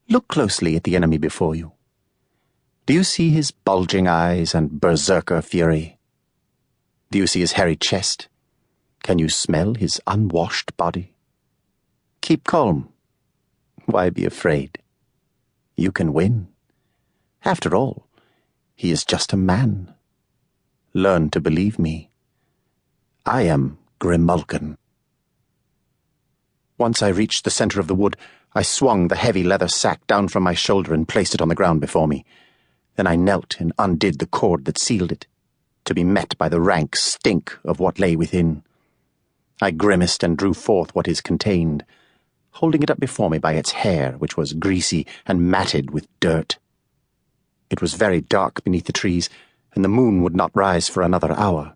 Look closely at the enemy before you. Do you see his bulging eyes and berserker fury? Do you see his hairy chest? Can you smell his unwashed body? Keep calm. Why be afraid? You can win. After all, he is just a man. Learn to believe me. I am Grimalkin. Once I reached the center of the wood, I swung the heavy leather sack down from my shoulder and placed it on the ground before me. Then I knelt and undid the cord that sealed it, to be met by the rank stink of what lay within. I grimaced and drew forth what is contained, holding it up before me by its hair, which was greasy and matted with dirt. It was very dark beneath the trees, and the moon would not rise for another hour,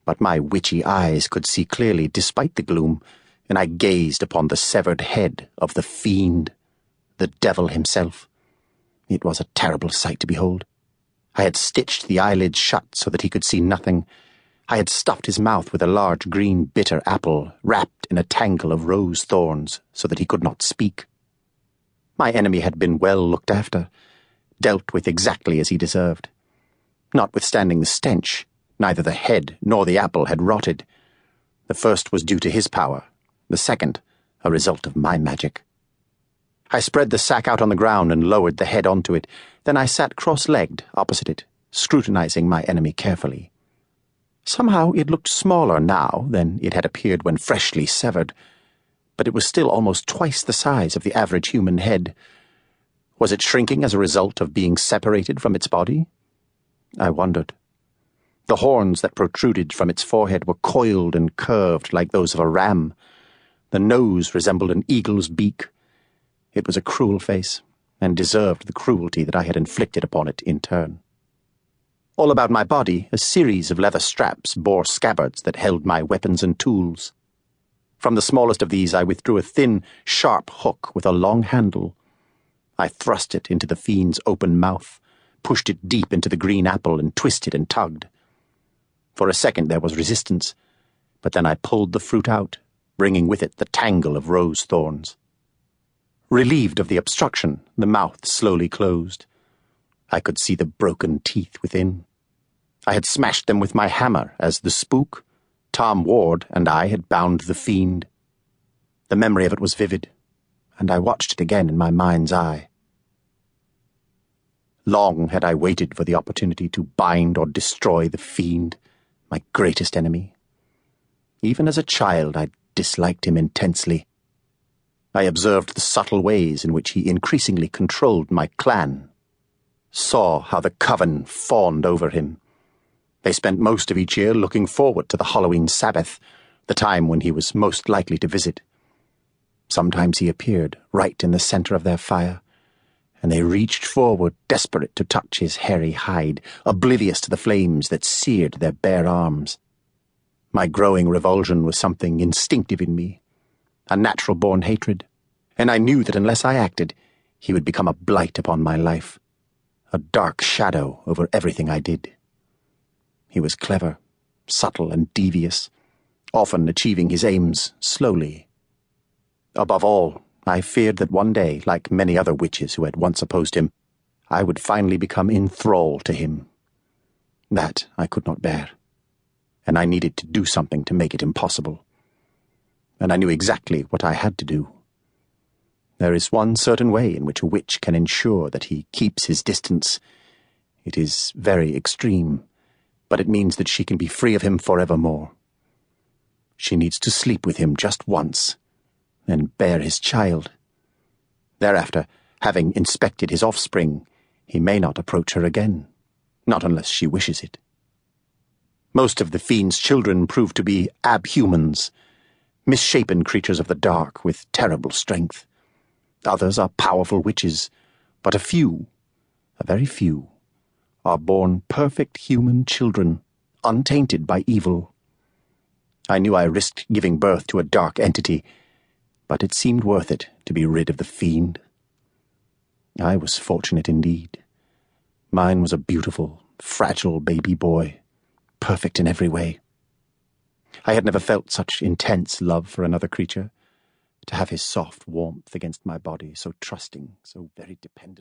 but my witchy eyes could see clearly despite the gloom, and I gazed upon the severed head of the Fiend, the devil himself. It was a terrible sight to behold. I had stitched the eyelids shut so that he could see nothing. I had stuffed his mouth with a large green bitter apple wrapped in a tangle of rose thorns so that he could not speak. My enemy had been well looked after, dealt with exactly as he deserved. Notwithstanding the stench, neither the head nor the apple had rotted. The first was due to his power, the second a result of my magic. I spread the sack out on the ground and lowered the head onto it. Then I sat cross-legged opposite it, scrutinizing my enemy carefully. Somehow it looked smaller now than it had appeared when freshly severed, but it was still almost twice the size of the average human head. Was it shrinking as a result of being separated from its body? I wondered. The horns that protruded from its forehead were coiled and curved like those of a ram. The nose resembled an eagle's beak. It was a cruel face, and deserved the cruelty that I had inflicted upon it in turn. All about my body, a series of leather straps bore scabbards that held my weapons and tools. From the smallest of these I withdrew a thin, sharp hook with a long handle. I thrust it into the Fiend's open mouth, pushed it deep into the green apple, and twisted and tugged. For a second there was resistance, but then I pulled the fruit out, bringing with it the tangle of rose thorns. Relieved of the obstruction, the mouth slowly closed. I could see the broken teeth within. I had smashed them with my hammer as the Spook, Tom Ward, and I had bound the Fiend. The memory of it was vivid, and I watched it again in my mind's eye. Long had I waited for the opportunity to bind or destroy the Fiend, my greatest enemy. Even as a child, I disliked him intensely. I observed the subtle ways in which he increasingly controlled my clan, saw how the coven fawned over him. They spent most of each year looking forward to the Halloween Sabbath, the time when he was most likely to visit. Sometimes he appeared right in the center of their fire, and they reached forward, desperate to touch his hairy hide, oblivious to the flames that seared their bare arms. My growing revulsion was something instinctive in me, a natural-born hatred, and I knew that unless I acted, he would become a blight upon my life, a dark shadow over everything I did. He was clever, subtle, and devious, often achieving his aims slowly. Above all, I feared that one day, like many other witches who had once opposed him, I would finally become enthralled to him. That I could not bear, and I needed to do something to make it impossible. And I knew exactly what I had to do. There is one certain way in which a witch can ensure that he keeps his distance. It is very extreme, but it means that she can be free of him forevermore. She needs to sleep with him just once, then bear his child. Thereafter, having inspected his offspring, he may not approach her again, not unless she wishes it. Most of the Fiend's children prove to be abhumans, misshapen creatures of the dark with terrible strength. Others are powerful witches, but a very few, are born perfect human children, untainted by evil. I knew I risked giving birth to a dark entity, but it seemed worth it to be rid of the Fiend. I was fortunate indeed. Mine was a beautiful, fragile baby boy, perfect in every way. I had never felt such intense love for another creature. to have his soft warmth against my body, so trusting, so very dependent.